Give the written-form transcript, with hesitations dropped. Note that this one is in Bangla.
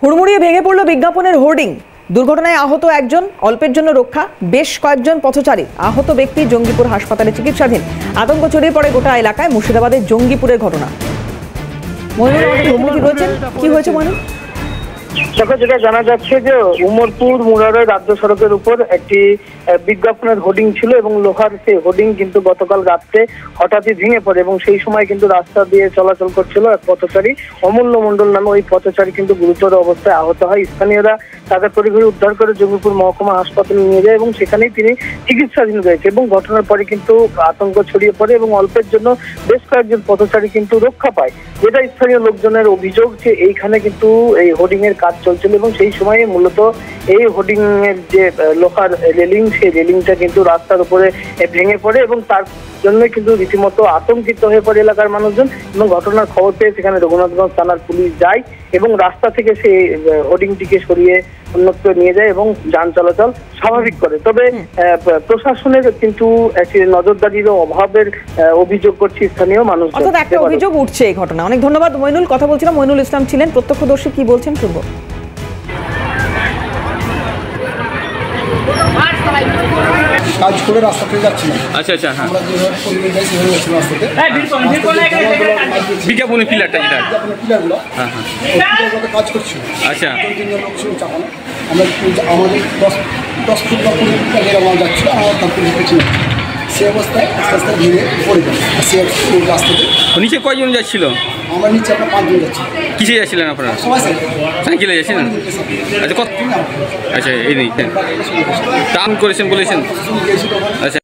হুড়মুড়িয়ে ভেঙে পড়ল বিজ্ঞাপনের হোর্ডিং। দুর্ঘটনায় আহত একজন, অল্পের জন্য রক্ষা বেশ কয়েকজন পথচারী। আহত ব্যক্তি জঙ্গিপুর হাসপাতালে চিকিৎসাধীন। আতঙ্ক ছড়িয়ে পড়ে গোটা এলাকায়। মুর্শিদাবাদের জঙ্গিপুরের ঘটনা। মইনুল রয়েছেন, কি হয়েছে মইনুল? দেখো, যেটা জানা যাচ্ছে যে উমরপুর মুরারই রাজ্য সড়কের উপর একটি বিজ্ঞাপনের হোর্ডিং ছিল এবং লোহার সেই হোর্ডিং কিন্তু গতকাল রাত্রে হঠাৎই ভেঙে পড়ে এবং সেই সময় কিন্তু রাস্তা দিয়ে চলাচল করছিল এক পথচারী, অমূল্য মণ্ডল নামে ওই পথচারী কিন্তু গুরুতর অবস্থায় আহত হয়। স্থানীয়রা তাকে তড়িঘড়ি উদ্ধার করে জঙ্গিপুর মহকুমা হাসপাতালে নিয়ে যায় এবং সেখানেই তিনি চিকিৎসাধীন রয়েছে। এবং ঘটনার পরে কিন্তু আতঙ্ক ছড়িয়ে পড়ে এবং অল্পের জন্য বেশ কয়েকজন পথচারী কিন্তু রক্ষা পায়। যেটা স্থানীয় লোকজনের অভিযোগ যে এইখানে কিন্তু এই হোর্ডিং এর কাজ চলছিল এবং সেই সময়ে মূলত এই হোর্ডিং এর যে লোহার রেলিং, সেই রেলিংটা কিন্তু রাস্তার উপরে ভেঙে পড়ে এবং তার জন্য কিন্তু রীতিমতো আতঙ্কিত হয়ে পড়ে এলাকার মানুষজন। এবং ঘটনার খবর পেয়ে সেখানে রঘুনাথগঞ্জ থানার পুলিশ যায় এবং রাস্তা থেকে সেই হোর্ডিংটিকে সরিয়ে অন্যত্র নিয়ে যায় এবং যান চলাচল স্বাভাবিক করে। তবে প্রশাসনের কিন্তু একটি নজরদারির অভাবের অভিযোগ করছে স্থানীয় মানুষ। অর্থাৎ একটা অভিযোগ উঠছে এই ঘটনা। অনেক ধন্যবাদ মইনুল। কথা বলছিলাম, মইনুল ইসলাম ছিলেন প্রত্যক্ষদর্শী। কি বলছেন শুনবো। কাজ করে রাস্তা থেকে যাচ্ছিলাম। আচ্ছা আচ্ছা, হ্যাঁ, আমরা যেভাবে পরিবেশ যাই সেভাবে যাচ্ছিলাম রাস্তাতে। বিজ্ঞাপনের পিলারটা যেটা, পিলারগুলো, হ্যাঁ হ্যাঁ, পিলারগুলোতে কাজ করছিল। আচ্ছা, তিনজন লোক ছিল চাপানো। আমরা আমাদের 10 ফুট বা 20 ফুট আগে আমরা যাচ্ছিল, আমরা তারপর দেখেছিলাম সে অবস্থায় আস্তে আস্তে ভেঙে পড়ে গেল সে রাস্তাতে। নিচে কয়জন যাচ্ছিল? আমরা নিচে আপনার 5 জন যাচ্ছি। কিসে যাচ্ছিলেন আপনারা? সবাই সাইকেলে যাচ্ছিলেন? আচ্ছা, কত? আচ্ছা, এই নেই টান করেছেন বলেছেন? আচ্ছা।